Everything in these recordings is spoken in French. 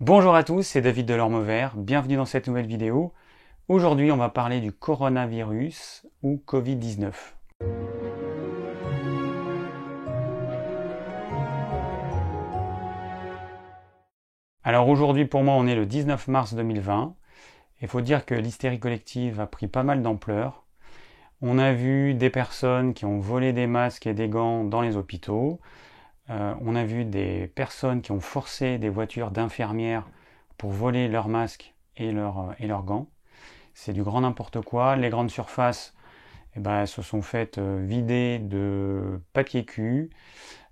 Bonjour à tous, c'est David Delorme-Vert, bienvenue dans cette nouvelle vidéo. Aujourd'hui, on va parler du coronavirus ou Covid-19. Alors aujourd'hui, pour moi, on est le 19 mars 2020. Il faut dire que l'hystérie collective a pris pas mal d'ampleur. On a vu des personnes qui ont volé des masques et des gants dans les hôpitaux. On a vu des personnes qui ont forcé des voitures d'infirmières pour voler leurs masques et leurs gants. C'est du grand n'importe quoi. Les grandes surfaces se sont faites vider de papier cul,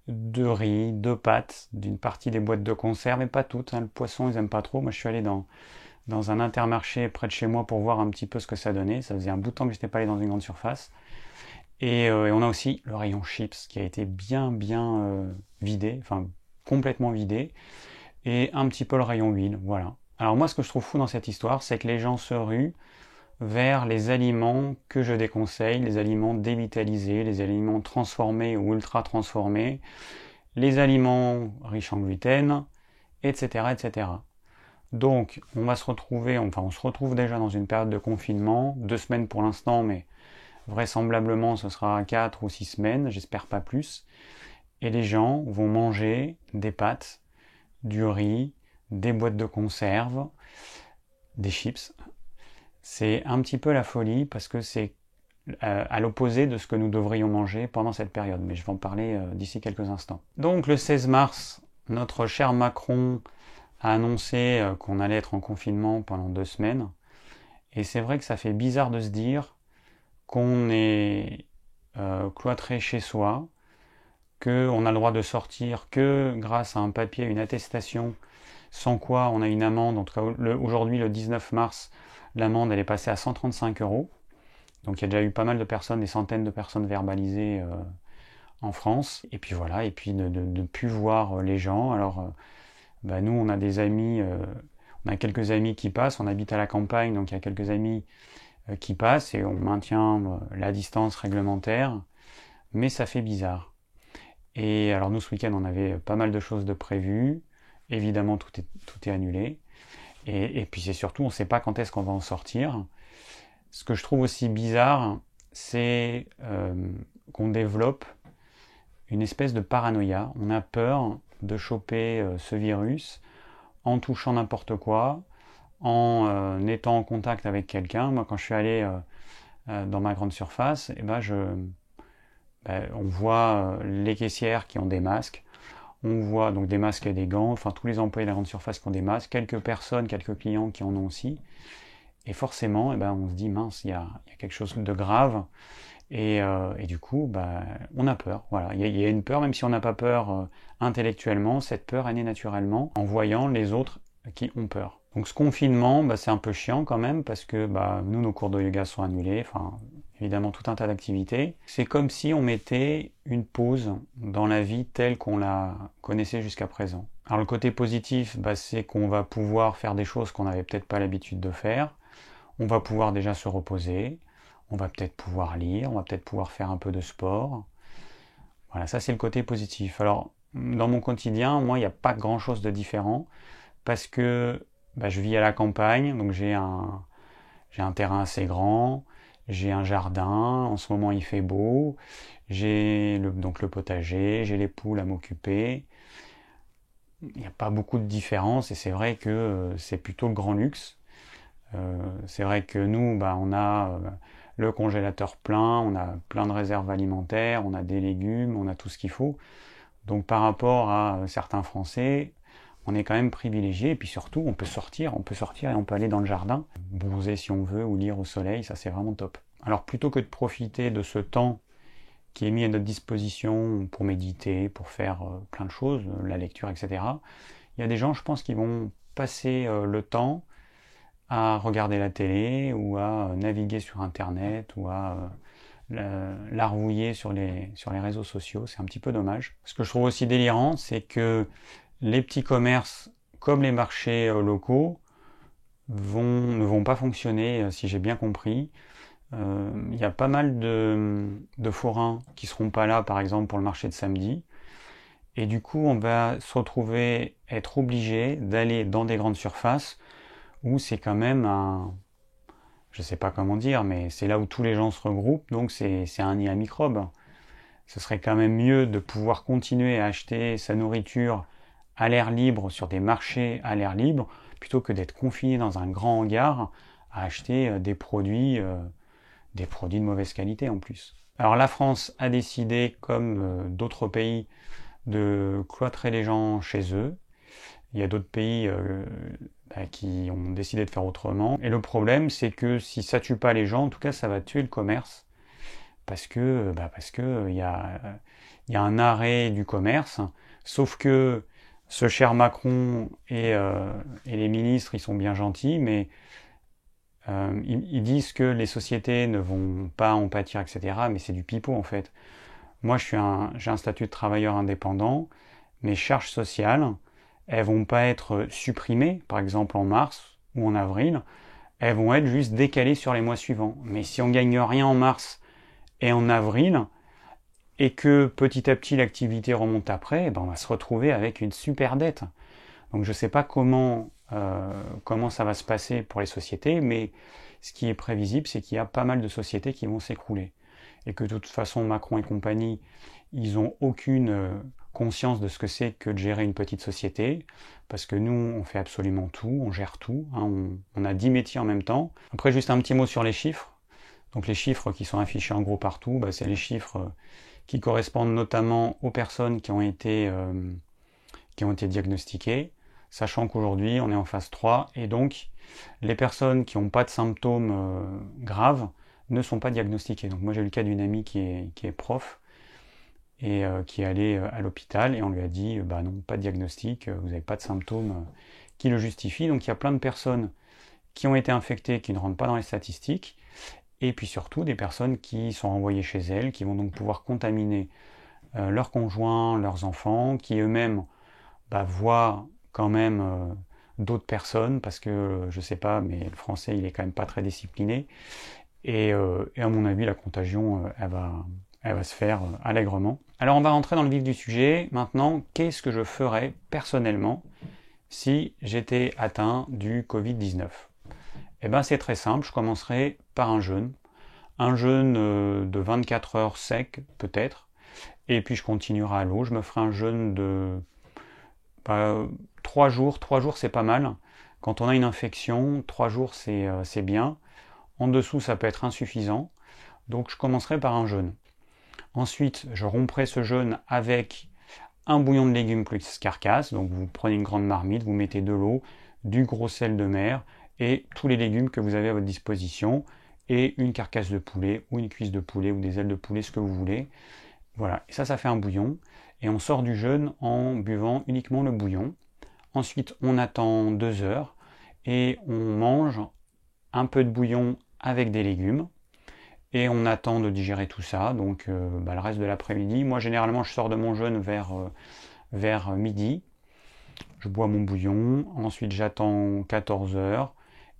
de riz, de pâtes, d'une partie des boîtes de conserve, et pas toutes. Le poisson, ils aiment pas trop. Moi, je suis allé dans un Intermarché près de chez moi pour voir un petit peu ce que ça donnait. Ça faisait un bout de temps que je n'étais pas allé dans une grande surface. Et on a aussi le rayon chips qui a été bien vidé, enfin complètement vidé, et un petit peu le rayon huile, voilà. Alors moi, ce que je trouve fou dans cette histoire, c'est que les gens se ruent vers les aliments que je déconseille, les aliments dévitalisés, les aliments transformés ou ultra transformés, les aliments riches en gluten, etc., etc. Donc, on se retrouve déjà dans une période de confinement, 2 semaines pour l'instant, mais vraisemblablement ce sera 4 ou 6 semaines, j'espère pas plus. Et les gens vont manger des pâtes, du riz, des boîtes de conserve, des chips. C'est un petit peu la folie parce que c'est à l'opposé de ce que nous devrions manger pendant cette période. Mais je vais en parler d'ici quelques instants. Donc le 16 mars, notre cher Macron a annoncé qu'on allait être en confinement pendant 2 semaines. Et c'est vrai que ça fait bizarre de se dire qu'on est cloîtré chez soi, qu'on a le droit de sortir que grâce à un papier, une attestation, sans quoi on a une amende. En tout cas, aujourd'hui, le 19 mars, l'amende elle est passée à 135 €. Donc il y a déjà eu pas mal de personnes, des centaines de personnes verbalisées en France. Et puis voilà, et puis de ne plus voir les gens. Alors nous, on a des amis, on a quelques amis qui passent, on habite à la campagne, donc il y a quelques amis qui passent et on maintient la distance réglementaire, mais ça fait bizarre. Et alors nous, ce week-end, on avait pas mal de choses de prévues. Évidemment, tout est annulé. Et puis c'est surtout, on ne sait pas quand est-ce qu'on va en sortir. Ce que je trouve aussi bizarre, c'est qu'on développe une espèce de paranoïa. On a peur de choper ce virus en touchant n'importe quoi, en étant en contact avec quelqu'un. Moi, quand je suis allé dans ma grande surface, on voit les caissières qui ont des masques. On voit donc des masques et des gants, enfin tous les employés de la grande surface qui ont des masques, quelques personnes, quelques clients qui en ont aussi. Et forcément, on se dit, mince, il y a quelque chose de grave. Et du coup, on a peur. Voilà, il y a une peur, même si on n'a pas peur intellectuellement, cette peur est née naturellement en voyant les autres qui ont peur. Donc ce confinement, c'est un peu chiant quand même, parce que nous, nos cours de yoga sont annulés, enfin évidemment tout un tas d'activités. C'est comme si on mettait une pause dans la vie telle qu'on la connaissait jusqu'à présent. Alors le côté positif, c'est qu'on va pouvoir faire des choses qu'on n'avait peut-être pas l'habitude de faire. On va pouvoir déjà se reposer, on va peut-être pouvoir lire, on va peut-être pouvoir faire un peu de sport. Voilà, ça c'est le côté positif. Alors dans mon quotidien, moi il n'y a pas grand-chose de différent, parce que je vis à la campagne, donc j'ai un terrain assez grand, j'ai un jardin, en ce moment il fait beau, j'ai donc le potager, j'ai les poules à m'occuper. Il n'y a pas beaucoup de différence et c'est vrai que c'est plutôt le grand luxe. C'est vrai que nous, on a le congélateur plein, on a plein de réserves alimentaires, on a des légumes, on a tout ce qu'il faut. Donc par rapport à certains Français, on est quand même privilégié. Et puis surtout, on peut sortir et on peut aller dans le jardin, bronzer si on veut, ou lire au soleil, ça c'est vraiment top. Alors plutôt que de profiter de ce temps qui est mis à notre disposition pour méditer, pour faire plein de choses, la lecture, etc., il y a des gens, je pense, qui vont passer le temps à regarder la télé ou à naviguer sur Internet ou à larvouiller sur les réseaux sociaux. C'est un petit peu dommage. Ce que je trouve aussi délirant, c'est que les petits commerces, comme les marchés locaux, ne vont pas fonctionner, si j'ai bien compris. Il y a pas mal de forains qui seront pas là, par exemple, pour le marché de samedi. Et du coup, on va se retrouver, être obligé d'aller dans des grandes surfaces où c'est quand même je sais pas comment dire, mais c'est là où tous les gens se regroupent, donc c'est un nid à microbes. Ce serait quand même mieux de pouvoir continuer à acheter sa nourriture à l'air libre sur des marchés à l'air libre plutôt que d'être confiné dans un grand hangar à acheter des produits de mauvaise qualité en plus. Alors la France a décidé, comme d'autres pays, de cloîtrer les gens chez eux. Il y a d'autres pays qui ont décidé de faire autrement. Et le problème, c'est que si ça tue pas les gens, en tout cas, ça va tuer le commerce. Parce que il y a un arrêt du commerce. Sauf que ce cher Macron et les ministres, ils sont bien gentils, mais ils disent que les sociétés ne vont pas en pâtir, etc. Mais c'est du pipeau en fait. Moi, j'ai un statut de travailleur indépendant. Mes charges sociales, elles vont pas être supprimées, par exemple en mars ou en avril. Elles vont être juste décalées sur les mois suivants. Mais si on gagne rien en mars et en avril, et que petit à petit l'activité remonte après, eh ben on va se retrouver avec une super dette. Donc je ne sais pas comment ça va se passer pour les sociétés, mais ce qui est prévisible, c'est qu'il y a pas mal de sociétés qui vont s'écrouler. Et que de toute façon, Macron et compagnie, ils n'ont aucune conscience de ce que c'est que de gérer une petite société, parce que nous, on fait absolument tout, on gère tout, hein, on a 10 métiers en même temps. Après, juste un petit mot sur les chiffres. Donc les chiffres qui sont affichés en gros partout, bah, c'est les chiffres qui correspondent notamment aux personnes qui ont été diagnostiquées, sachant qu'aujourd'hui on est en phase 3 et donc les personnes qui n'ont pas de symptômes graves ne sont pas diagnostiquées. Donc moi j'ai eu le cas d'une amie qui est prof et qui est allée à l'hôpital et on lui a dit bah non, pas de diagnostic, vous n'avez pas de symptômes qui le justifient. Donc il y a plein de personnes qui ont été infectées qui ne rentrent pas dans les statistiques et puis surtout des personnes qui sont renvoyées chez elles, qui vont donc pouvoir contaminer leurs conjoints, leurs enfants, qui eux-mêmes voient quand même d'autres personnes, parce que je sais pas, mais le français il est quand même pas très discipliné, et à mon avis la contagion elle va se faire allègrement. Alors on va rentrer dans le vif du sujet. Maintenant, qu'est-ce que je ferais personnellement si j'étais atteint du Covid-19? Eh bien c'est très simple, je commencerai par un jeûne de 24 heures sec peut-être, et puis je continuerai à l'eau, je me ferai un jeûne de 3 jours, 3 jours c'est pas mal. Quand on a une infection, 3 jours c'est bien. En dessous ça peut être insuffisant, donc je commencerai par un jeûne. Ensuite je romprai ce jeûne avec un bouillon de légumes plus carcasse, donc vous prenez une grande marmite, vous mettez de l'eau, du gros sel de mer, et tous les légumes que vous avez à votre disposition, et une carcasse de poulet, ou une cuisse de poulet, ou des ailes de poulet, ce que vous voulez. Voilà, et ça fait un bouillon, et on sort du jeûne en buvant uniquement le bouillon. Ensuite, on attend 2 heures, et on mange un peu de bouillon avec des légumes, et on attend de digérer tout ça, donc le reste de l'après-midi. Moi, généralement, je sors de mon jeûne vers midi, je bois mon bouillon, ensuite j'attends 14 heures,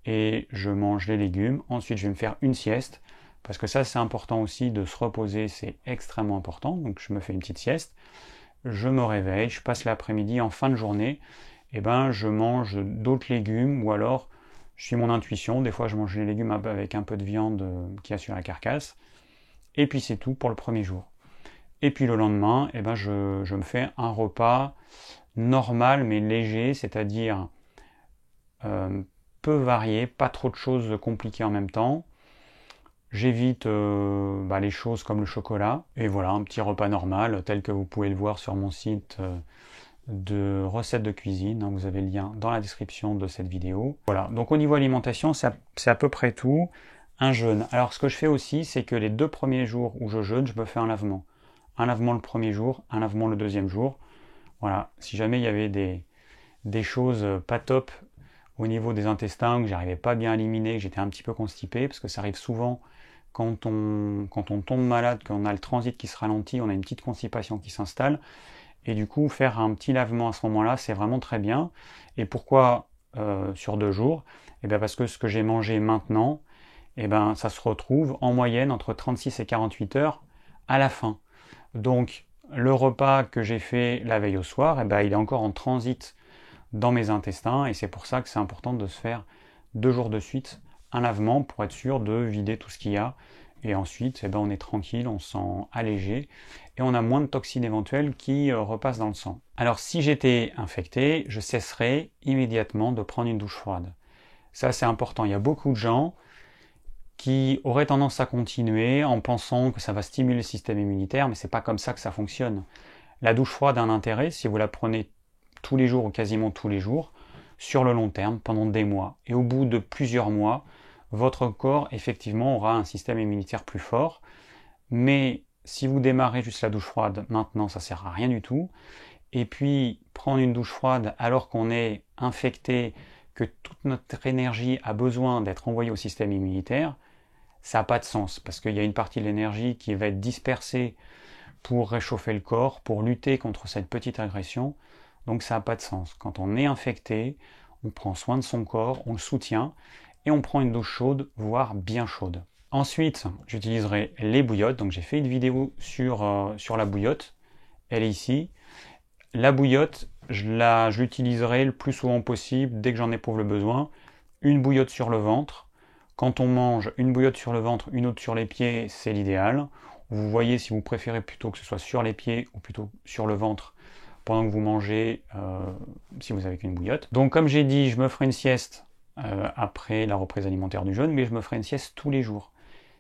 et je mange les légumes. Ensuite, je vais me faire une sieste, parce que ça, c'est important aussi de se reposer, c'est extrêmement important. Donc, je me fais une petite sieste, je me réveille, je passe l'après-midi, en fin de journée, et je mange d'autres légumes, ou alors, je suis mon intuition, des fois, je mange les légumes avec un peu de viande qui assure la carcasse, et puis c'est tout pour le premier jour. Et puis le lendemain, je me fais un repas normal, mais léger, c'est-à-dire peu varié, pas trop de choses compliquées en même temps. J'évite les choses comme le chocolat. Et voilà, un petit repas normal, tel que vous pouvez le voir sur mon site de recettes de cuisine. Vous avez le lien dans la description de cette vidéo. Voilà, donc au niveau alimentation, c'est à peu près tout. Un jeûne. Alors ce que je fais aussi, c'est que les 2 premiers jours où je jeûne, je me fais un lavement. Un lavement le premier jour, un lavement le deuxième jour. Voilà, si jamais il y avait des choses pas top au niveau des intestins, que j'arrivais pas bien à éliminer, que j'étais un petit peu constipé, parce que ça arrive souvent quand on tombe malade, qu'on a le transit qui se ralentit, on a une petite constipation qui s'installe, et du coup faire un petit lavement à ce moment-là, c'est vraiment très bien. Et pourquoi sur 2 jours? Et bien parce que ce que j'ai mangé maintenant, ça se retrouve en moyenne entre 36 et 48 heures à la fin. Donc le repas que j'ai fait la veille au soir, eh ben, il est encore en transit dans mes intestins, et c'est pour ça que c'est important de se faire 2 jours de suite un lavement pour être sûr de vider tout ce qu'il y a. Et ensuite, eh ben, on est tranquille, on se sent allégé et on a moins de toxines éventuelles qui repassent dans le sang. Alors si j'étais infecté, je cesserais immédiatement de prendre une douche froide. Ça c'est important. Il y a beaucoup de gens qui auraient tendance à continuer en pensant que ça va stimuler le système immunitaire, mais c'est pas comme ça que ça fonctionne. La douche froide a un intérêt si vous la prenez tous les jours ou quasiment tous les jours, sur le long terme, pendant des mois. Et au bout de plusieurs mois, votre corps effectivement aura un système immunitaire plus fort. Mais si vous démarrez juste la douche froide maintenant, ça ne sert à rien du tout. Et puis prendre une douche froide alors qu'on est infecté, que toute notre énergie a besoin d'être envoyée au système immunitaire, ça n'a pas de sens, parce qu'il y a une partie de l'énergie qui va être dispersée pour réchauffer le corps, pour lutter contre cette petite agression. Donc ça n'a pas de sens. Quand on est infecté, on prend soin de son corps, on le soutient, et on prend une douche chaude, voire bien chaude. Ensuite, j'utiliserai les bouillottes. Donc j'ai fait une vidéo sur la bouillotte. Elle est ici. La bouillotte, je l'utiliserai le plus souvent possible dès que j'en éprouve le besoin. Une bouillotte sur le ventre. Quand on mange une bouillotte sur le ventre, une autre sur les pieds, c'est l'idéal. Vous voyez si vous préférez plutôt que ce soit sur les pieds ou plutôt sur le ventre pendant que vous mangez, si vous avez qu'une bouillotte. Donc comme j'ai dit, je me ferai une sieste après la reprise alimentaire du jeûne, mais je me ferai une sieste tous les jours.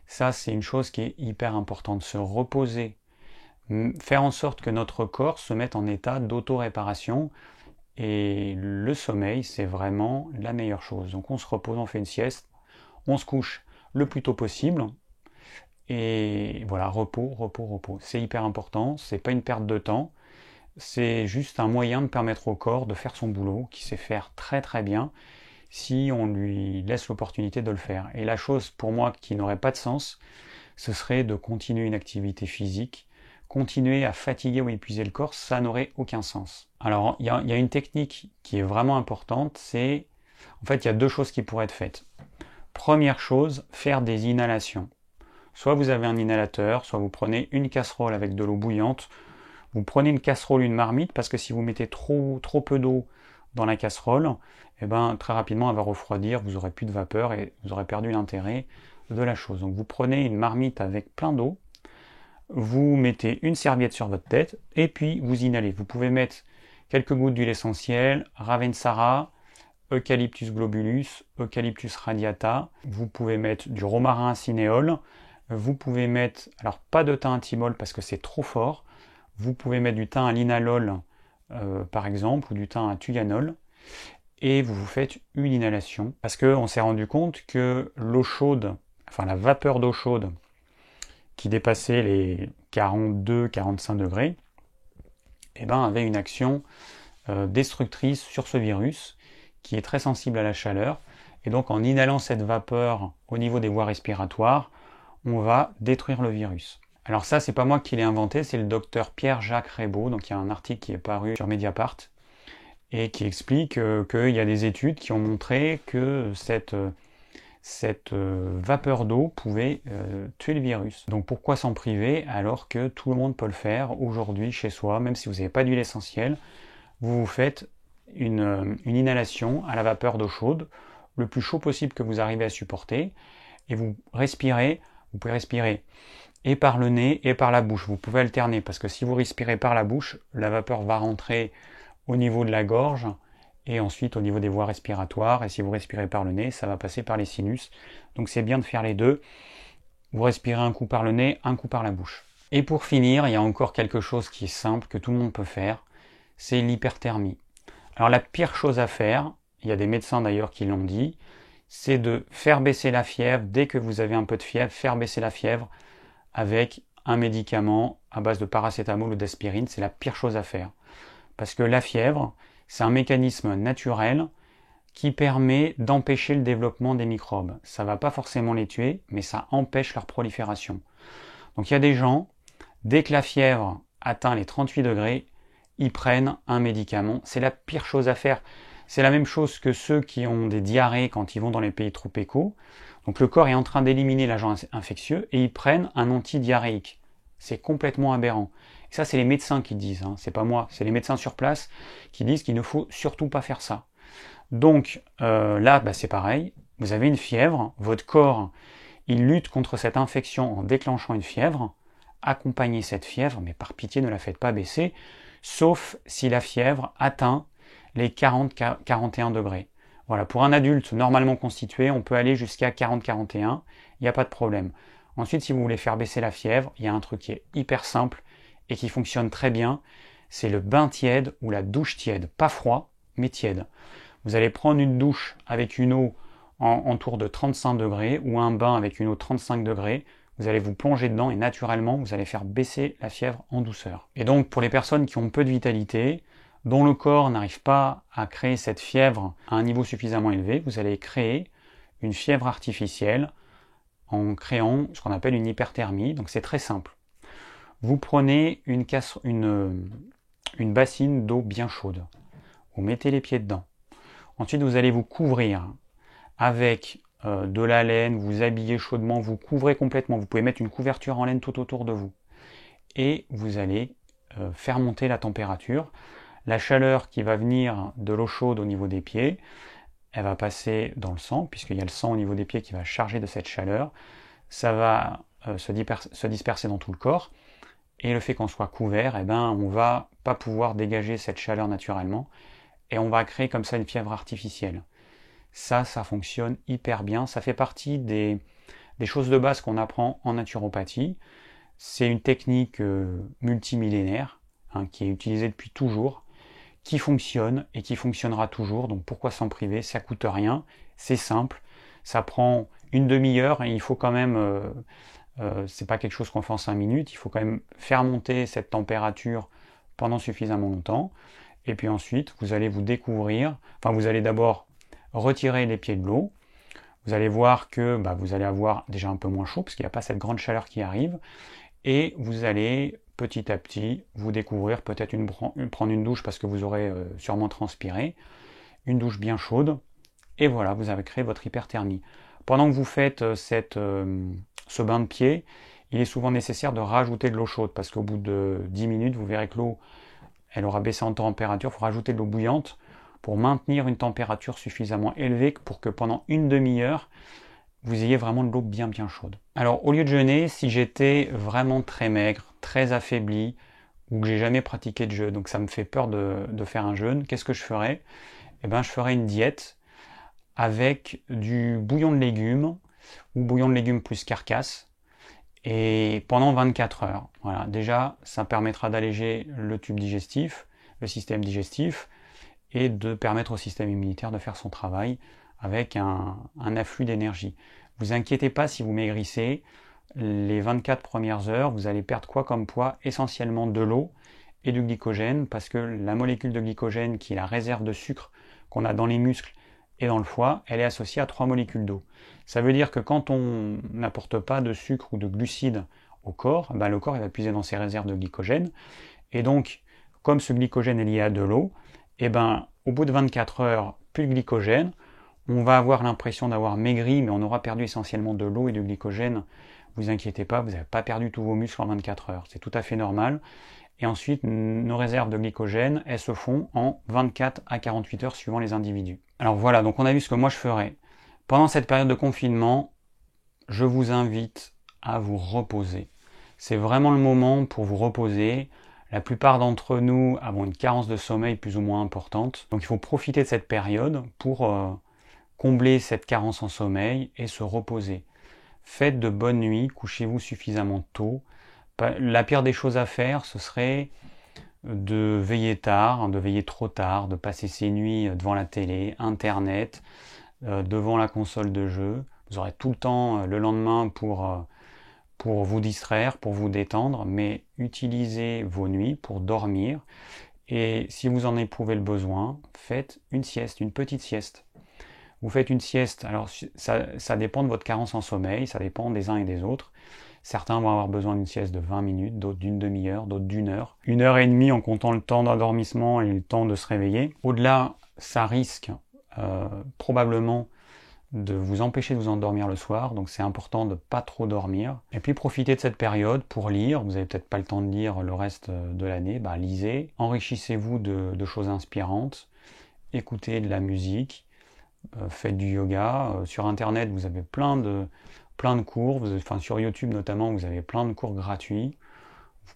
Ça, c'est une chose qui est hyper importante, se reposer, faire en sorte que notre corps se mette en état d'auto-réparation. Et le sommeil, c'est vraiment la meilleure chose. Donc on se repose, on fait une sieste, on se couche le plus tôt possible. Et voilà, repos, repos, repos. C'est hyper important, c'est pas une perte de temps. C'est juste un moyen de permettre au corps de faire son boulot, qui sait faire très très bien, si on lui laisse l'opportunité de le faire. Et la chose pour moi qui n'aurait pas de sens, ce serait de continuer une activité physique, continuer à fatiguer ou épuiser le corps, ça n'aurait aucun sens. Alors il y a une technique qui est vraiment importante, c'est, en fait il y a 2 choses qui pourraient être faites. Première chose, faire des inhalations. Soit vous avez un inhalateur, soit vous prenez une casserole avec de l'eau bouillante. Vous prenez une casserole, une marmite, parce que si vous mettez trop peu d'eau dans la casserole, eh ben, très rapidement elle va refroidir, vous n'aurez plus de vapeur et vous aurez perdu l'intérêt de la chose. Donc vous prenez une marmite avec plein d'eau, vous mettez une serviette sur votre tête et puis vous inhalez. Vous pouvez mettre quelques gouttes d'huile essentielle, Ravensara, Eucalyptus globulus, Eucalyptus radiata. Vous pouvez mettre du romarin à cinéole. Vous pouvez mettre, alors pas de thym à thymol parce que c'est trop fort. Vous pouvez mettre du thym à linalol par exemple, ou du thym à thuyanol. Et vous vous faites une inhalation. Parce qu'on s'est rendu compte que l'eau chaude, enfin la vapeur d'eau chaude, qui dépassait les 42-45 degrés, eh ben, avait une action destructrice sur ce virus, qui est très sensible à la chaleur. Et donc en inhalant cette vapeur au niveau des voies respiratoires, on va détruire le virus. Alors ça, c'est pas moi qui l'ai inventé, c'est le docteur Pierre-Jacques Raybaud. Donc il y a un article qui est paru sur Mediapart et qui explique qu'il y a des études qui ont montré que cette vapeur d'eau pouvait tuer le virus. Donc pourquoi s'en priver alors que tout le monde peut le faire aujourd'hui chez soi, même si vous n'avez pas d'huile essentielle, vous vous faites une inhalation à la vapeur d'eau chaude, le plus chaud possible que vous arrivez à supporter, et vous respirez, vous pouvez respirer et par le nez et par la bouche. Vous pouvez alterner, parce que si vous respirez par la bouche, la vapeur va rentrer au niveau de la gorge et ensuite au niveau des voies respiratoires, et si vous respirez par le nez, ça va passer par les sinus. Donc c'est bien de faire les deux. Vous respirez un coup par le nez, un coup par la bouche. Et pour finir, il y a encore quelque chose qui est simple, que tout le monde peut faire, c'est l'hyperthermie. Alors la pire chose à faire, il y a des médecins d'ailleurs qui l'ont dit, c'est de faire baisser la fièvre. Dès que vous avez un peu de fièvre, faire baisser la fièvre avec un médicament à base de paracétamol ou d'aspirine. C'est la pire chose à faire. Parce que la fièvre, c'est un mécanisme naturel qui permet d'empêcher le développement des microbes. Ça ne va pas forcément les tuer, mais ça empêche leur prolifération. Donc il y a des gens, dès que la fièvre atteint les 38 degrés, ils prennent un médicament. C'est la pire chose à faire. C'est la même chose que ceux qui ont des diarrhées quand ils vont dans les pays tropicaux. Donc le corps est en train d'éliminer l'agent infectieux et ils prennent un antidiarrhéique. C'est complètement aberrant. Ça, c'est les médecins qui disent, hein, c'est pas moi, c'est les médecins sur place qui disent qu'il ne faut surtout pas faire ça. Donc là, c'est pareil, vous avez une fièvre, votre corps, il lutte contre cette infection en déclenchant une fièvre. Accompagnez cette fièvre, mais par pitié, ne la faites pas baisser, sauf si la fièvre atteint les 40-41 degrés. Voilà, pour un adulte normalement constitué, on peut aller jusqu'à 40-41, il n'y a pas de problème. Ensuite, si vous voulez faire baisser la fièvre, il y a un truc qui est hyper simple et qui fonctionne très bien, c'est le bain tiède ou la douche tiède. Pas froid, mais tiède. Vous allez prendre une douche avec une eau en tour de 35 degrés ou un bain avec une eau 35 degrés. Vous allez vous plonger dedans et naturellement, vous allez faire baisser la fièvre en douceur. Et donc, pour les personnes qui ont peu de vitalité, dont le corps n'arrive pas à créer cette fièvre à un niveau suffisamment élevé, vous allez créer une fièvre artificielle en créant ce qu'on appelle une hyperthermie. Donc c'est très simple. Vous prenez une bassine d'eau bien chaude. Vous mettez les pieds dedans. Ensuite, vous allez vous couvrir avec de la laine, vous habillez chaudement, vous couvrez complètement. Vous pouvez mettre une couverture en laine tout autour de vous. Et vous allez faire monter la température. La chaleur qui va venir de l'eau chaude au niveau des pieds, elle va passer dans le sang, puisqu'il y a le sang au niveau des pieds qui va charger de cette chaleur. Ça va se disperser dans tout le corps. Et le fait qu'on soit couvert, on va pas pouvoir dégager cette chaleur naturellement. Et on va créer comme ça une fièvre artificielle. Ça fonctionne hyper bien. Ça fait partie des choses de base qu'on apprend en naturopathie. C'est une technique multimillénaire, hein, qui est utilisée depuis toujours, qui fonctionne et qui fonctionnera toujours. Donc pourquoi s'en priver? Ça coûte rien, c'est simple, ça prend une demi-heure et il faut quand même, c'est pas quelque chose qu'on fait en 5 minutes, il faut quand même faire monter cette température pendant suffisamment longtemps. Et puis ensuite, vous allez vous découvrir, vous allez d'abord retirer les pieds de l'eau. Vous allez voir que vous allez avoir déjà un peu moins chaud parce qu'il n'y a pas cette grande chaleur qui arrive. Et vous allez petit à petit vous découvrir, peut-être prendre une douche parce que vous aurez sûrement transpiré, une douche bien chaude, et voilà, vous avez créé votre hyperthermie. Pendant que vous faites ce bain de pied, il est souvent nécessaire de rajouter de l'eau chaude parce qu'au bout de 10 minutes, vous verrez que l'eau, elle aura baissé en température, il faut rajouter de l'eau bouillante pour maintenir une température suffisamment élevée pour que pendant une demi-heure, vous ayez vraiment de l'eau bien chaude. Alors au lieu de jeûner, si j'étais vraiment très maigre, très affaibli, ou que j'ai jamais pratiqué de jeûne, donc ça me fait peur de faire un jeûne, qu'est-ce que je ferais? Je ferais une diète avec du bouillon de légumes, ou bouillon de légumes plus carcasse, et pendant 24 heures. Voilà. Déjà, ça permettra d'alléger le tube digestif, le système digestif, et de permettre au système immunitaire de faire son travail avec un afflux d'énergie. Vous inquiétez pas si vous maigrissez, les 24 premières heures, vous allez perdre quoi comme poids? Essentiellement de l'eau et du glycogène, parce que la molécule de glycogène, qui est la réserve de sucre qu'on a dans les muscles et dans le foie, elle est associée à 3 molécules d'eau. Ça veut dire que quand on n'apporte pas de sucre ou de glucides au corps, le corps il va puiser dans ses réserves de glycogène, et donc, comme ce glycogène est lié à de l'eau, au bout de 24 heures, plus de glycogène, on va avoir l'impression d'avoir maigri, mais on aura perdu essentiellement de l'eau et du glycogène. Vous inquiétez pas, vous n'avez pas perdu tous vos muscles en 24 heures. C'est tout à fait normal. Et ensuite, nos réserves de glycogène, elles se font en 24 à 48 heures suivant les individus. Alors voilà, donc on a vu ce que moi je ferais. Pendant cette période de confinement, je vous invite à vous reposer. C'est vraiment le moment pour vous reposer. La plupart d'entre nous avons une carence de sommeil plus ou moins importante. Donc il faut profiter de cette période pour combler cette carence en sommeil et se reposer. Faites de bonnes nuits, couchez-vous suffisamment tôt. La pire des choses à faire, ce serait de veiller tard, de veiller trop tard, de passer ses nuits devant la télé, internet, devant la console de jeu. Vous aurez tout le temps le lendemain pour vous distraire, pour vous détendre, mais utilisez vos nuits pour dormir. Et si vous en éprouvez le besoin, faites une sieste, une petite sieste. Vous faites une sieste, alors ça dépend de votre carence en sommeil, ça dépend des uns et des autres. Certains vont avoir besoin d'une sieste de 20 minutes, d'autres d'une demi-heure, d'autres d'une heure. 1 heure et demie en comptant le temps d'endormissement et le temps de se réveiller. Au-delà, ça risque probablement de vous empêcher de vous endormir le soir, donc c'est important de pas trop dormir. Et puis profitez de cette période pour lire, vous n'avez peut-être pas le temps de lire le reste de l'année, lisez, enrichissez-vous de choses inspirantes, écoutez de la musique, faites du yoga, sur internet vous avez plein de cours, sur YouTube notamment vous avez plein de cours gratuits, vous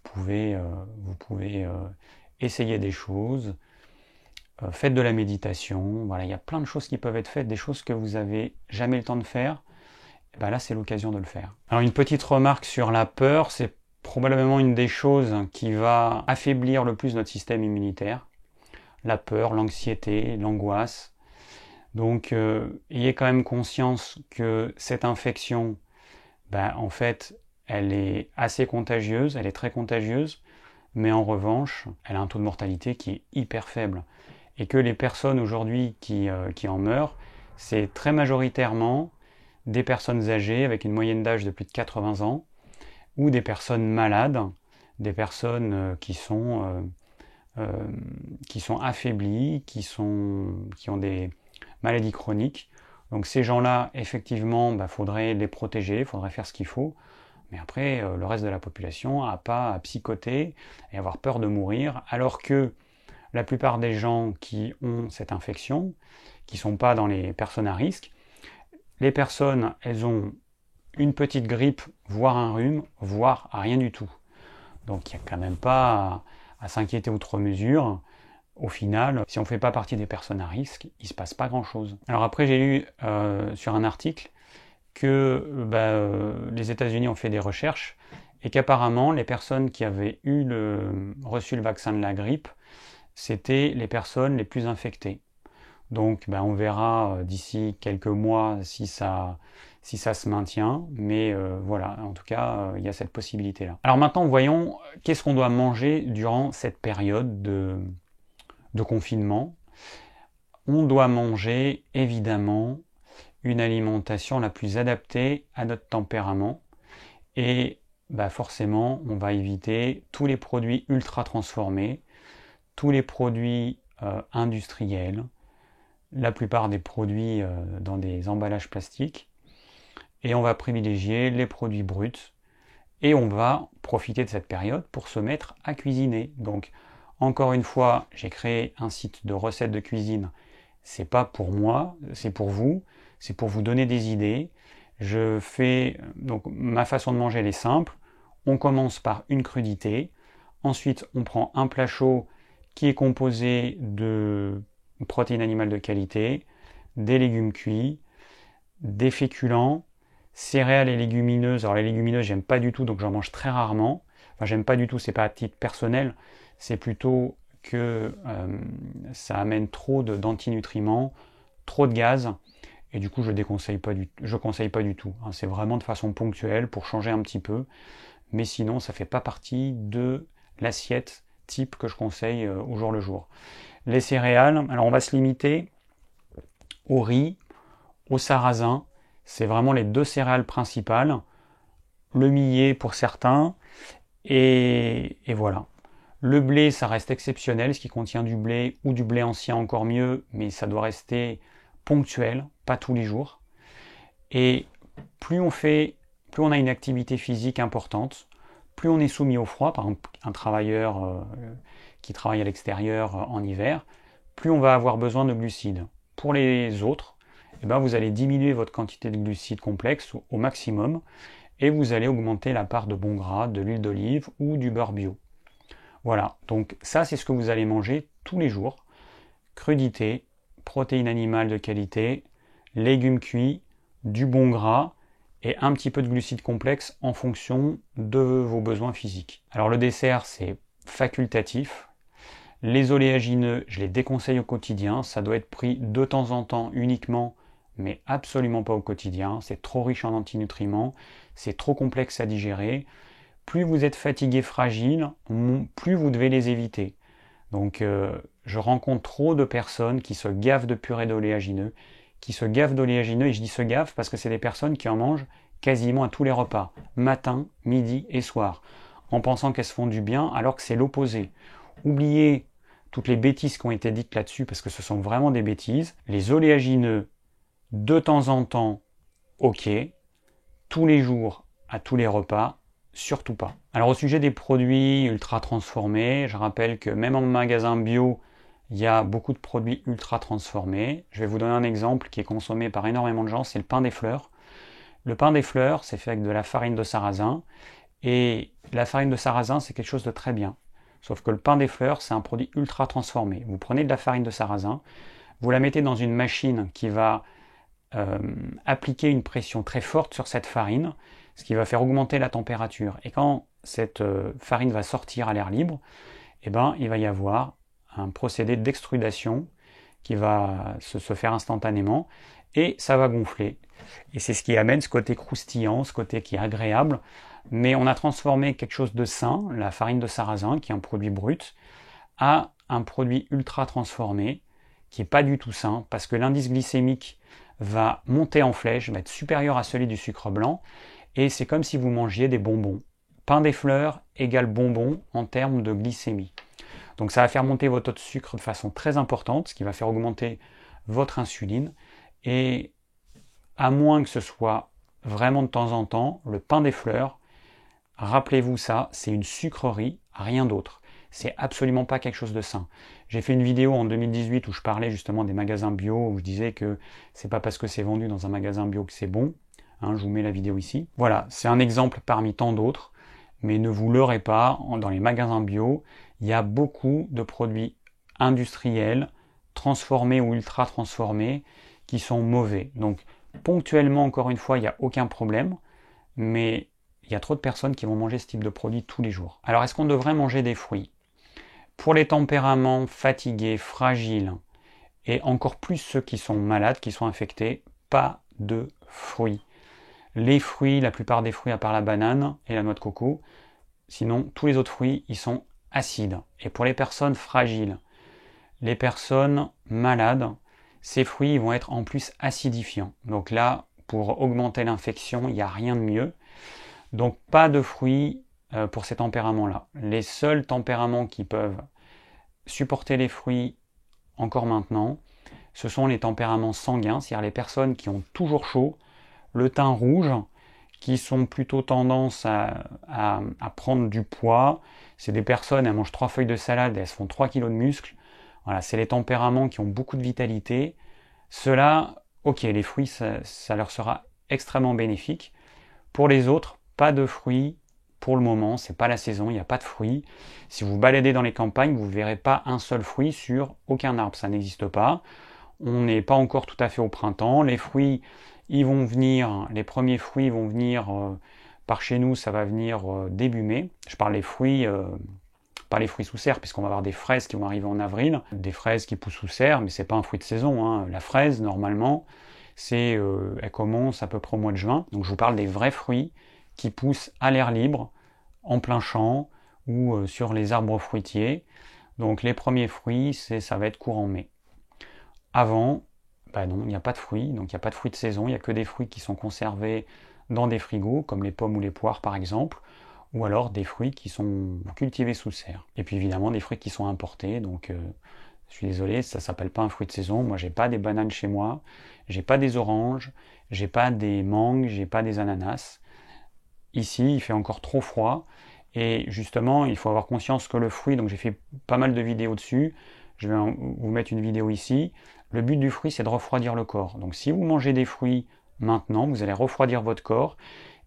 pouvez essayer des choses. Faites de la méditation, voilà, il y a plein de choses qui peuvent être faites, des choses que vous n'avez jamais le temps de faire, et là c'est l'occasion de le faire. Alors une petite remarque sur la peur, c'est probablement une des choses qui va affaiblir le plus notre système immunitaire. La peur, l'anxiété, l'angoisse. Donc ayez quand même conscience que cette infection, en fait, elle est assez contagieuse, elle est très contagieuse, mais en revanche, elle a un taux de mortalité qui est hyper faible. Et que les personnes aujourd'hui qui en meurent, c'est très majoritairement des personnes âgées avec une moyenne d'âge de plus de 80 ans, ou des personnes malades, des personnes qui sont affaiblies, qui ont des maladies chroniques. Donc ces gens-là, effectivement, faudrait les protéger, il faudrait faire ce qu'il faut. Mais après, le reste de la population n'a pas à psychoter et avoir peur de mourir, alors que la plupart des gens qui ont cette infection, qui ne sont pas dans les personnes à risque, les personnes, elles ont une petite grippe, voire un rhume, voire rien du tout. Donc il n'y a quand même pas à s'inquiéter outre mesure. Au final, si on ne fait pas partie des personnes à risque, il ne se passe pas grand-chose. Alors après, j'ai lu sur un article que les États-Unis ont fait des recherches et qu'apparemment, les personnes qui avaient reçu le vaccin de la grippe, c'était les personnes les plus infectées. Donc on verra d'ici quelques mois si ça se maintient, mais voilà, en tout cas, il y a cette possibilité-là. Alors maintenant, voyons qu'est-ce qu'on doit manger durant cette période de confinement. On doit manger, évidemment, une alimentation la plus adaptée à notre tempérament, et forcément, on va éviter tous les produits ultra transformés, tous les produits industriels, la plupart des produits dans des emballages plastiques, et on va privilégier les produits bruts, et on va profiter de cette période pour se mettre à cuisiner. Donc, encore une fois, j'ai créé un site de recettes de cuisine. C'est pas pour moi, c'est pour vous donner des idées. Donc ma façon de manger, elle est simple. On commence par une crudité, ensuite on prend un plat chaud qui est composé de protéines animales de qualité, des légumes cuits, des féculents, céréales et légumineuses. Alors les légumineuses, j'aime pas du tout, donc j'en mange très rarement. Enfin, j'aime pas du tout, c'est pas à titre personnel, c'est plutôt que ça amène trop d'antinutriments, trop de gaz, et du coup je conseille pas du tout. Hein. C'est vraiment de façon ponctuelle pour changer un petit peu, mais sinon ça fait pas partie de l'assiette type que je conseille au jour le jour. Les céréales, alors on va se limiter au riz, au sarrasin, c'est vraiment les deux céréales principales, le millet pour certains, et voilà. Le blé, ça reste exceptionnel, ce qui contient du blé ou du blé ancien encore mieux, mais ça doit rester ponctuel, pas tous les jours. Et plus on a une activité physique importante, plus on est soumis au froid, par exemple un travailleur qui travaille à l'extérieur en hiver, plus on va avoir besoin de glucides. Pour les autres, vous allez diminuer votre quantité de glucides complexes au maximum, et vous allez augmenter la part de bons gras, de l'huile d'olive ou du beurre bio. Voilà, donc ça c'est ce que vous allez manger tous les jours. Crudité, protéines animales de qualité, légumes cuits, du bon gras et un petit peu de glucides complexes en fonction de vos besoins physiques. Alors le dessert c'est facultatif. Les oléagineux, je les déconseille au quotidien, ça doit être pris de temps en temps uniquement, mais absolument pas au quotidien. C'est trop riche en antinutriments, c'est trop complexe à digérer. Plus vous êtes fatigué, fragile, plus vous devez les éviter. Donc je rencontre trop de personnes qui se gavent de purée d'oléagineux, et je dis se gavent parce que c'est des personnes qui en mangent quasiment à tous les repas, matin, midi et soir, en pensant qu'elles se font du bien alors que c'est l'opposé. Oubliez toutes les bêtises qui ont été dites là-dessus parce que ce sont vraiment des bêtises. Les oléagineux De temps en temps, ok. Tous les jours, à tous les repas, surtout pas. Alors au sujet des produits ultra transformés, je rappelle que même en magasin bio, il y a beaucoup de produits ultra transformés. Je vais vous donner un exemple qui est consommé par énormément de gens, c'est le pain des fleurs. Le pain des fleurs, c'est fait avec de la farine de sarrasin. Et la farine de sarrasin, c'est quelque chose de très bien. Sauf que le pain des fleurs, c'est un produit ultra transformé. Vous prenez de la farine de sarrasin, vous la mettez dans une machine qui va appliquer une pression très forte sur cette farine, ce qui va faire augmenter la température. Et quand cette farine va sortir à l'air libre, eh ben, il va y avoir un procédé d'extrudation qui va se faire instantanément et ça va gonfler. Et c'est ce qui amène ce côté croustillant, ce côté qui est agréable. Mais on a transformé quelque chose de sain, la farine de sarrasin, qui est un produit brut, à un produit ultra transformé, qui n'est pas du tout sain, parce que l'indice glycémique va monter en flèche, va être supérieur à celui du sucre blanc, et c'est comme si vous mangiez des bonbons. Pain des fleurs égale bonbons en termes de glycémie. Donc ça va faire monter votre taux de sucre de façon très importante, ce qui va faire augmenter votre insuline, et à moins que ce soit vraiment de temps en temps, le pain des fleurs, rappelez-vous ça, c'est une sucrerie, rien d'autre. C'est absolument pas quelque chose de sain. J'ai fait une vidéo en 2018 où je parlais justement des magasins bio, où je disais que c'est pas parce que c'est vendu dans un magasin bio que c'est bon. Je vous mets la vidéo ici. Voilà, c'est un exemple parmi tant d'autres, mais ne vous leurrez pas, dans les magasins bio, il y a beaucoup de produits industriels, transformés ou ultra transformés, qui sont mauvais. Donc ponctuellement, encore une fois, il n'y a aucun problème, mais il y a trop de personnes qui vont manger ce type de produit tous les jours. Alors est-ce qu'on devrait manger des fruits? Pour les tempéraments fatigués, fragiles, et encore plus ceux qui sont malades, qui sont infectés, pas de fruits. Les fruits, la plupart des fruits à part la banane et la noix de coco, sinon tous les autres fruits, ils sont acides. Et pour les personnes fragiles, les personnes malades, ces fruits vont être en plus acidifiants. Donc là, pour augmenter l'infection, il n'y a rien de mieux. Donc pas de fruits pour ces tempéraments-là. Les seuls tempéraments qui peuvent supporter les fruits encore maintenant, ce sont les tempéraments sanguins, c'est-à-dire les personnes qui ont toujours chaud, le teint rouge, qui sont plutôt tendance à prendre du poids. C'est des personnes, elles mangent 3 feuilles de salade et elles se font 3 kilos de muscles. Voilà, c'est les tempéraments qui ont beaucoup de vitalité. Ceux-là, ok, les fruits, ça leur sera extrêmement bénéfique. Pour les autres, pas de fruits pour le moment, c'est pas la saison, il n'y a pas de fruits. Si vous baladez dans les campagnes, vous ne verrez pas un seul fruit sur aucun arbre, ça n'existe pas. On n'est pas encore tout à fait au printemps. Les fruits, ils vont venir, les premiers fruits vont venir par chez nous, ça va venir début mai. Je parle des fruits, pas les fruits sous serre, puisqu'on va avoir des fraises qui vont arriver en avril, des fraises qui poussent sous serre, mais c'est pas un fruit de saison, hein. La fraise, normalement, elle commence à peu près au mois de juin. Donc je vous parle des vrais fruits qui poussent à l'air libre, en plein champ ou sur les arbres fruitiers. Donc les premiers fruits, ça va être courant mai. Avant, non, il n'y a pas de fruits, donc il n'y a pas de fruits de saison, il n'y a que des fruits qui sont conservés dans des frigos, comme les pommes ou les poires par exemple, ou alors des fruits qui sont cultivés sous serre. Et puis évidemment des fruits qui sont importés, donc je suis désolé, ça s'appelle pas un fruit de saison. Moi, j'ai pas des bananes chez moi, j'ai pas des oranges, j'ai pas des mangues, j'ai pas des ananas. Ici, il fait encore trop froid. Et justement, il faut avoir conscience que le fruit, donc j'ai fait pas mal de vidéos dessus, je vais vous mettre une vidéo ici. Le but du fruit, c'est de refroidir le corps. Donc si vous mangez des fruits maintenant, vous allez refroidir votre corps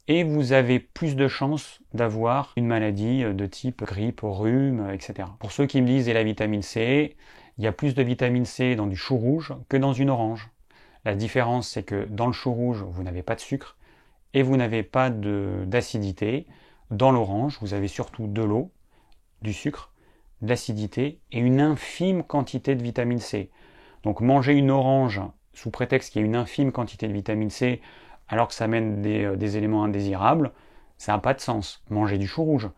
et vous avez plus de chances d'avoir une maladie de type grippe, rhume, etc. Pour ceux qui me disent, et la vitamine C, il y a plus de vitamine C dans du chou rouge que dans une orange. La différence, c'est que dans le chou rouge, vous n'avez pas de sucre et vous n'avez pas d'acidité. Dans l'orange, vous avez surtout de l'eau, du sucre, de l'acidité et une infime quantité de vitamine C. Donc manger une orange sous prétexte qu'il y a une infime quantité de vitamine C alors que ça amène des éléments indésirables, ça n'a pas de sens. Manger du chou rouge,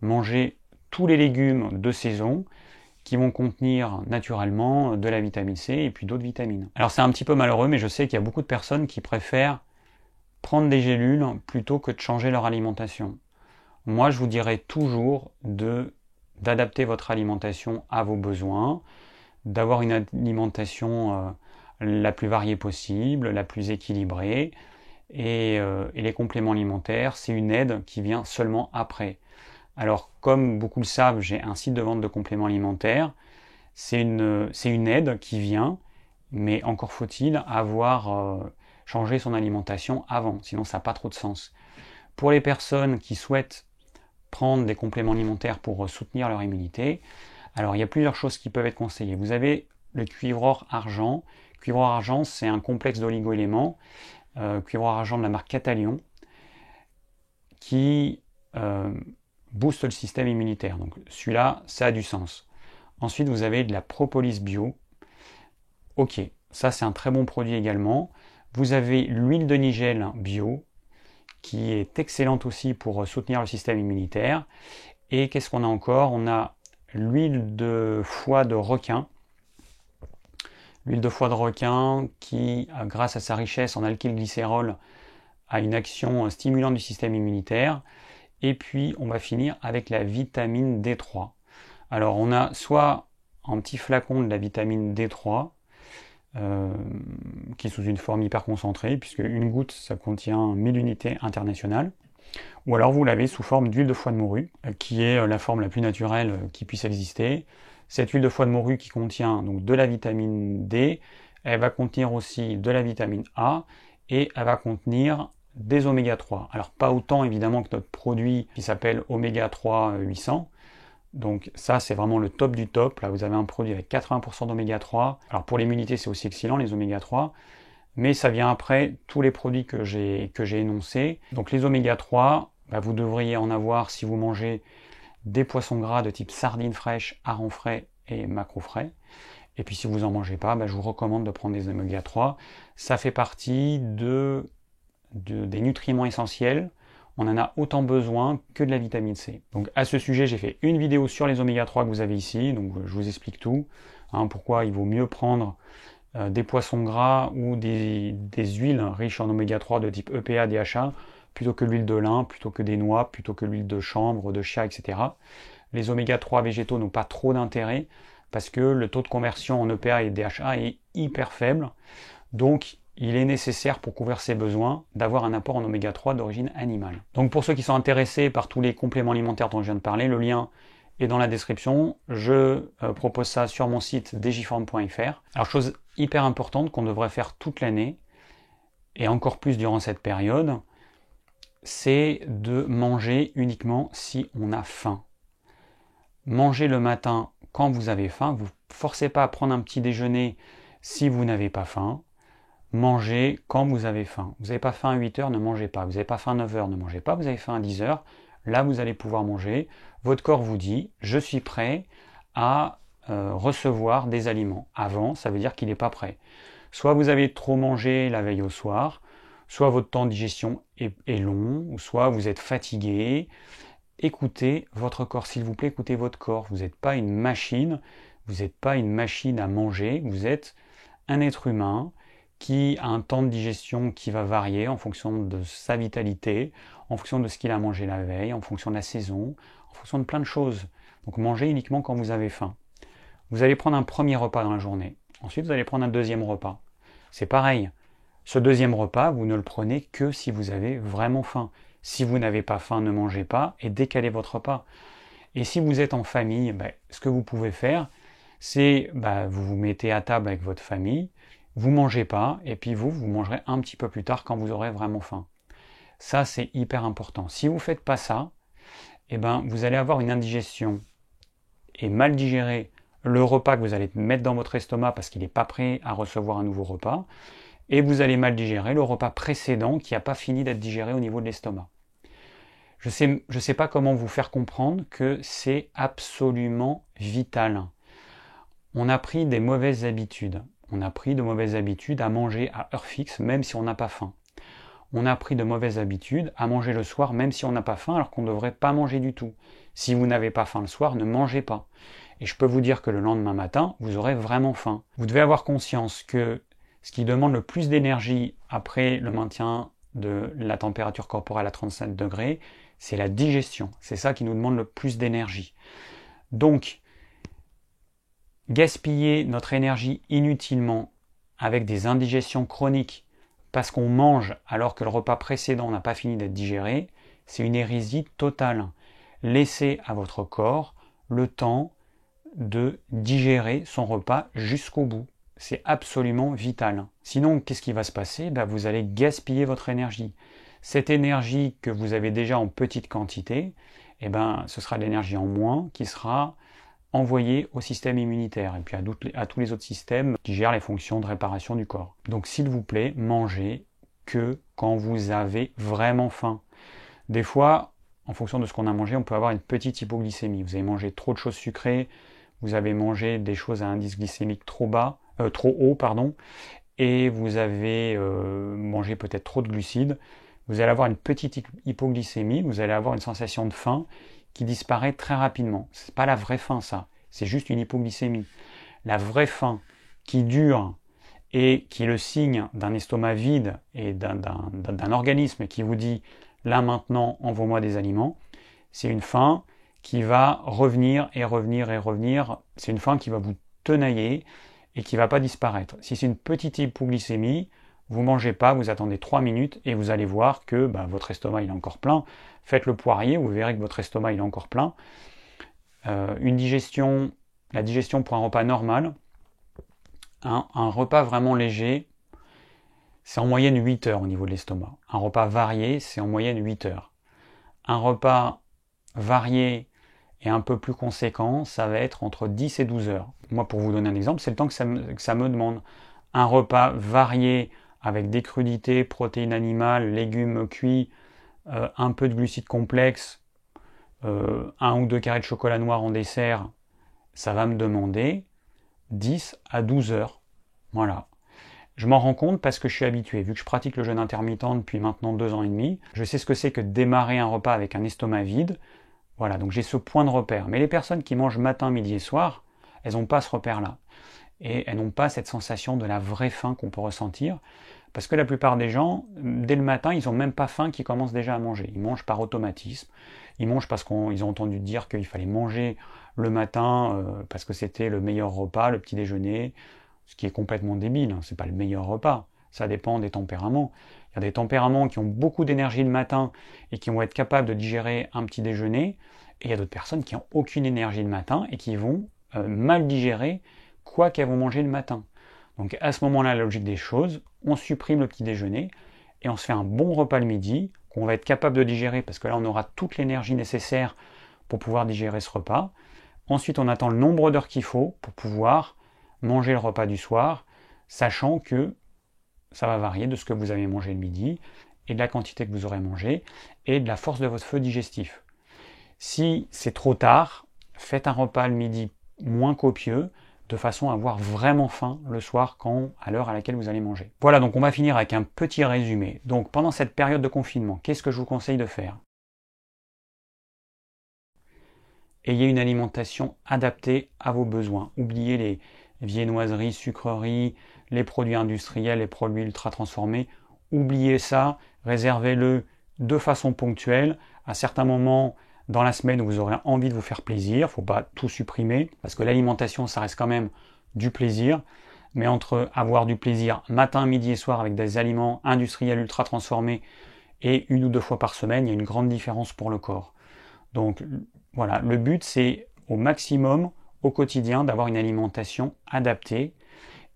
manger tous les légumes de saison qui vont contenir naturellement de la vitamine C et puis d'autres vitamines. Alors c'est un petit peu malheureux, mais je sais qu'il y a beaucoup de personnes qui préfèrent prendre des gélules plutôt que de changer leur alimentation. Moi, je vous dirais toujours d'adapter votre alimentation à vos besoins, d'avoir une alimentation la plus variée possible, la plus équilibrée. Et les compléments alimentaires, c'est une aide qui vient seulement après. Alors, comme beaucoup le savent, j'ai un site de vente de compléments alimentaires. C'est une aide qui vient, mais encore faut-il avoir changé son alimentation avant, sinon ça n'a pas trop de sens. Pour les personnes qui souhaitent prendre des compléments alimentaires pour soutenir leur immunité, alors il y a plusieurs choses qui peuvent être conseillées. Vous avez le cuivre or argent. Cuivre or argent, c'est un complexe d'oligo-éléments, cuivre or argent de la marque Catalion, qui booste le système immunitaire. Donc celui-là, ça a du sens. Ensuite, vous avez de la propolis bio. Ok, ça c'est un très bon produit également. Vous avez l'huile de nigel bio, qui est excellente aussi pour soutenir le système immunitaire. Et qu'est-ce qu'on a encore? On a l'huile de foie de requin. L'huile de foie de requin qui, grâce à sa richesse en alkylglycérol, a une action stimulante du système immunitaire. Et puis, on va finir avec la vitamine D3. Alors, on a soit un petit flacon de la vitamine D3, qui est sous une forme hyper concentrée, puisque une goutte, ça contient 1000 unités internationales. Ou alors, vous l'avez sous forme d'huile de foie de morue, qui est la forme la plus naturelle qui puisse exister. Cette huile de foie de morue qui contient donc de la vitamine D, elle va contenir aussi de la vitamine A, et elle va contenir des oméga 3. Alors pas autant évidemment que notre produit qui s'appelle oméga 3 800. Donc ça c'est vraiment le top du top. Là vous avez un produit avec 80% d'oméga 3. Alors pour l'immunité c'est aussi excellent les oméga 3. Mais ça vient après tous les produits que j'ai énoncés. Donc les oméga 3, vous devriez en avoir si vous mangez des poissons gras de type sardines fraîches, harengs frais et maquereaux frais. Et puis si vous n'en mangez pas, je vous recommande de prendre des oméga 3. Ça fait partie des nutriments essentiels. On en a autant besoin que de la vitamine C. Donc à ce sujet, j'ai fait une vidéo sur les oméga 3 que vous avez ici. Donc je vous explique tout. Pourquoi il vaut mieux prendre des poissons gras ou des huiles riches en oméga 3 de type EPA, DHA, plutôt que l'huile de lin, plutôt que des noix, plutôt que l'huile de chanvre, de chia, etc. Les oméga 3 végétaux n'ont pas trop d'intérêt parce que le taux de conversion en EPA et DHA est hyper faible. Donc, il est nécessaire pour couvrir ses besoins d'avoir un apport en oméga 3 d'origine animale. Donc, pour ceux qui sont intéressés par tous les compléments alimentaires dont je viens de parler, le lien est dans la description. Je propose ça sur mon site digiform.fr. Alors, chose hyper importante qu'on devrait faire toute l'année, et encore plus durant cette période, c'est de manger uniquement si on a faim. Mangez le matin quand vous avez faim. Vous ne forcez pas à prendre un petit déjeuner si vous n'avez pas faim. Mangez quand vous avez faim. Vous n'avez pas faim à 8 heures, ne mangez pas. Vous n'avez pas faim à 9 heures, ne mangez pas. Vous avez faim à 10 heures, là vous allez pouvoir manger. Votre corps vous dit, je suis prêt à recevoir des aliments. Avant, ça veut dire qu'il n'est pas prêt. Soit vous avez trop mangé la veille au soir, soit votre temps de digestion est long, ou soit vous êtes fatigué. Écoutez votre corps, s'il vous plaît, écoutez votre corps. Vous n'êtes pas une machine, vous n'êtes pas une machine à manger, vous êtes un être humain qui a un temps de digestion qui va varier en fonction de sa vitalité, en fonction de ce qu'il a mangé la veille, en fonction de la saison, en fonction de plein de choses. Donc mangez uniquement quand vous avez faim. Vous allez prendre un premier repas dans la journée. Ensuite, vous allez prendre un deuxième repas. C'est pareil. Ce deuxième repas, vous ne le prenez que si vous avez vraiment faim. Si vous n'avez pas faim, ne mangez pas et décalez votre repas. Et si vous êtes en famille, ce que vous pouvez faire, c'est vous vous mettez à table avec votre famille, vous mangez pas, et puis vous mangerez un petit peu plus tard quand vous aurez vraiment faim. Ça, c'est hyper important. Si vous ne faites pas ça, vous allez avoir une indigestion et mal digérer le repas que vous allez mettre dans votre estomac parce qu'il n'est pas prêt à recevoir un nouveau repas, et vous allez mal digérer le repas précédent qui n'a pas fini d'être digéré au niveau de l'estomac. Je sais pas comment vous faire comprendre que c'est absolument vital. On a pris des mauvaises habitudes. On a pris de mauvaises habitudes à manger à heure fixe, même si on n'a pas faim. On a pris de mauvaises habitudes à manger le soir, même si on n'a pas faim, alors qu'on ne devrait pas manger du tout. Si vous n'avez pas faim le soir, ne mangez pas. Et je peux vous dire que le lendemain matin, vous aurez vraiment faim. Vous devez avoir conscience que ce qui demande le plus d'énergie après le maintien de la température corporelle à 37 degrés, c'est la digestion. C'est ça qui nous demande le plus d'énergie. Donc, gaspiller notre énergie inutilement avec des indigestions chroniques parce qu'on mange alors que le repas précédent n'a pas fini d'être digéré, c'est une hérésie totale. Laissez à votre corps le temps de digérer son repas jusqu'au bout. C'est absolument vital. Sinon, qu'est-ce qui va se passer? Vous allez gaspiller votre énergie. Cette énergie que vous avez déjà en petite quantité, ce sera de l'énergie en moins qui sera envoyée au système immunitaire et puis à tous les autres systèmes qui gèrent les fonctions de réparation du corps. Donc s'il vous plaît, mangez que quand vous avez vraiment faim. Des fois, en fonction de ce qu'on a mangé, on peut avoir une petite hypoglycémie. Vous avez mangé trop de choses sucrées, vous avez mangé des choses à indice glycémique trop haut, et vous avez mangé peut-être trop de glucides. Vous allez avoir une petite hypoglycémie, vous allez avoir une sensation de faim qui disparaît très rapidement. C'est pas la vraie faim, ça. C'est juste une hypoglycémie. La vraie faim qui dure et qui est le signe d'un estomac vide et d'un organisme qui vous dit « là maintenant, envoie-moi des aliments », c'est une faim qui va revenir et revenir et revenir. C'est une faim qui va vous tenailler et qui ne va pas disparaître. Si c'est une petite hypoglycémie, vous ne mangez pas, vous attendez 3 minutes et vous allez voir que votre estomac il est encore plein. Faites le poirier, vous verrez que votre estomac il est encore plein. La digestion pour un repas normal, un repas vraiment léger, c'est en moyenne 8 heures au niveau de l'estomac. Un repas varié, c'est en moyenne 8 heures. Un repas varié et un peu plus conséquent, ça va être entre 10 et 12 heures. Moi, pour vous donner un exemple, c'est le temps que ça me demande. Un repas varié avec des crudités, protéines animales, légumes cuits, un peu de glucides complexes, 1 ou 2 carrés de chocolat noir en dessert, ça va me demander 10 à 12 heures. Voilà. Je m'en rends compte parce que je suis habitué. Vu que je pratique le jeûne intermittent depuis maintenant 2 ans et demi, je sais ce que c'est que de démarrer un repas avec un estomac vide. Voilà, donc j'ai ce point de repère. Mais les personnes qui mangent matin, midi et soir, elles n'ont pas ce repère-là. Et elles n'ont pas cette sensation de la vraie faim qu'on peut ressentir. Parce que la plupart des gens, dès le matin, ils n'ont même pas faim qu'ils commencent déjà à manger. Ils mangent par automatisme. Ils mangent parce qu'ils ont entendu dire qu'il fallait manger le matin parce que c'était le meilleur repas, le petit déjeuner, ce qui est complètement débile. Hein. C'est pas le meilleur repas. Ça dépend des tempéraments. Il y a des tempéraments qui ont beaucoup d'énergie le matin et qui vont être capables de digérer un petit déjeuner. Et il y a d'autres personnes qui n'ont aucune énergie le matin et qui vont mal digérer quoi qu'elles vont manger le matin. Donc à ce moment-là, la logique des choses, on supprime le petit déjeuner et on se fait un bon repas le midi qu'on va être capable de digérer parce que là on aura toute l'énergie nécessaire pour pouvoir digérer ce repas. Ensuite on attend le nombre d'heures qu'il faut pour pouvoir manger le repas du soir, sachant que ça va varier de ce que vous avez mangé le midi et de la quantité que vous aurez mangé et de la force de votre feu digestif. Si c'est trop tard, faites un repas le midi moins copieux, de façon à avoir vraiment faim le soir à l'heure à laquelle vous allez manger. Voilà, donc on va finir avec un petit résumé. Donc pendant cette période de confinement, qu'est-ce que je vous conseille de faire? Ayez une alimentation adaptée à vos besoins. Oubliez les viennoiseries, sucreries, les produits industriels, les produits ultra transformés. Oubliez ça, réservez-le de façon ponctuelle. À certains moments dans la semaine où vous aurez envie de vous faire plaisir, il ne faut pas tout supprimer, parce que l'alimentation, ça reste quand même du plaisir, mais entre avoir du plaisir matin, midi et soir avec des aliments industriels ultra transformés et 1 ou 2 fois par semaine, il y a une grande différence pour le corps. Donc voilà, le but c'est au maximum, au quotidien, d'avoir une alimentation adaptée,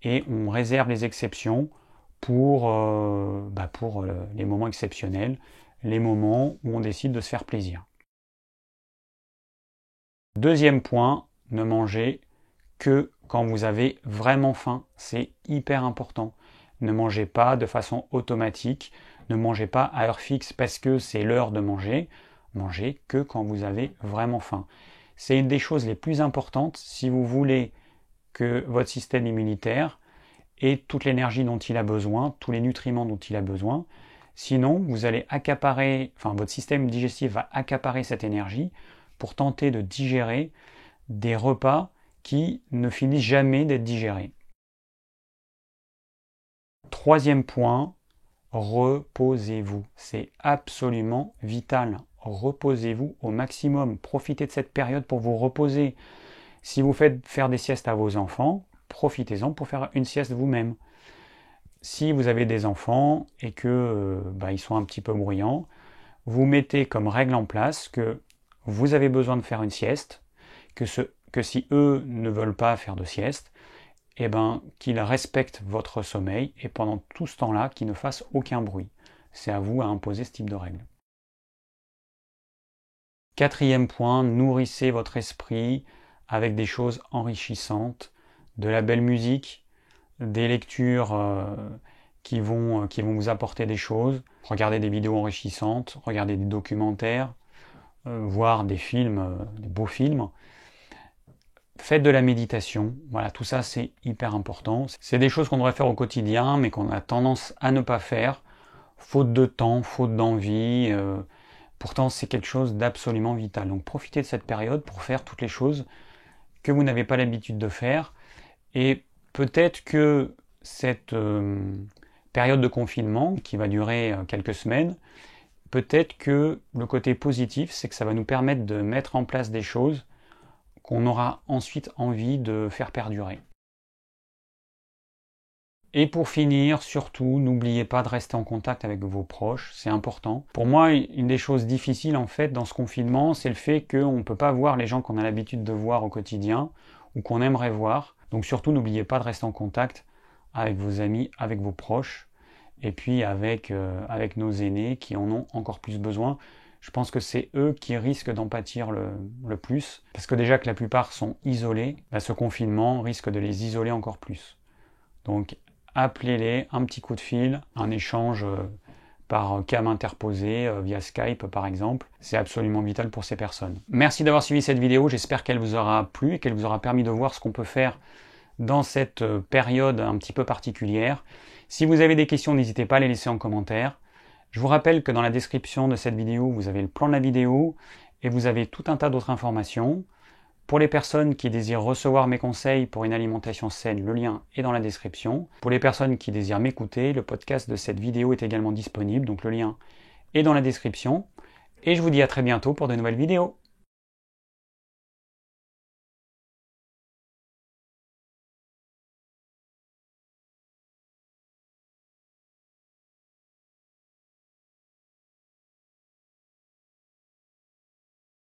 et on réserve les exceptions pour les moments exceptionnels, les moments où on décide de se faire plaisir. Deuxième point, ne mangez que quand vous avez vraiment faim. C'est hyper important. Ne mangez pas de façon automatique. Ne mangez pas à heure fixe parce que c'est l'heure de manger. Mangez que quand vous avez vraiment faim. C'est une des choses les plus importantes si vous voulez que votre système immunitaire ait toute l'énergie dont il a besoin, tous les nutriments dont il a besoin. Sinon, vous allez votre système digestif va accaparer cette énergie pour tenter de digérer des repas qui ne finissent jamais d'être digérés. Troisième point, reposez-vous. C'est absolument vital. Reposez-vous au maximum. Profitez de cette période pour vous reposer. Si vous faites faire des siestes à vos enfants, profitez-en pour faire une sieste vous-même. si vous avez des enfants et que ils sont un petit peu bruyants, vous mettez comme règle en place que vous avez besoin de faire une sieste, que si eux ne veulent pas faire de sieste, qu'ils respectent votre sommeil et pendant tout ce temps-là, qu'ils ne fassent aucun bruit. C'est à vous à imposer ce type de règle. Quatrième point, nourrissez votre esprit avec des choses enrichissantes, de la belle musique, des lectures qui vont vous apporter des choses. Regardez des vidéos enrichissantes, regardez des documentaires, voir des films, des beaux films. Faites de la méditation. Voilà, tout ça c'est hyper important. C'est des choses qu'on devrait faire au quotidien, mais qu'on a tendance à ne pas faire, faute de temps, faute d'envie. Pourtant, c'est quelque chose d'absolument vital. Donc profitez de cette période pour faire toutes les choses que vous n'avez pas l'habitude de faire. Et peut-être que cette période de confinement, qui va durer quelques semaines, peut-être que le côté positif, c'est que ça va nous permettre de mettre en place des choses qu'on aura ensuite envie de faire perdurer. Et pour finir, surtout, n'oubliez pas de rester en contact avec vos proches, c'est important. Pour moi, une des choses difficiles en fait dans ce confinement, c'est le fait qu'on ne peut pas voir les gens qu'on a l'habitude de voir au quotidien ou qu'on aimerait voir. Donc surtout, n'oubliez pas de rester en contact avec vos amis, avec vos proches, et puis avec nos aînés qui en ont encore plus besoin. Je pense que c'est eux qui risquent d'en pâtir le plus, parce que déjà que la plupart sont isolés, ce confinement risque de les isoler encore plus. Donc appelez-les, un petit coup de fil, un échange par cam interposé via Skype par exemple. C'est absolument vital pour ces personnes. Merci d'avoir suivi cette vidéo, j'espère qu'elle vous aura plu et qu'elle vous aura permis de voir ce qu'on peut faire dans cette période un petit peu particulière. Si vous avez des questions, n'hésitez pas à les laisser en commentaire. Je vous rappelle que dans la description de cette vidéo, vous avez le plan de la vidéo et vous avez tout un tas d'autres informations. Pour les personnes qui désirent recevoir mes conseils pour une alimentation saine, le lien est dans la description. Pour les personnes qui désirent m'écouter, le podcast de cette vidéo est également disponible, donc le lien est dans la description. Et je vous dis à très bientôt pour de nouvelles vidéos.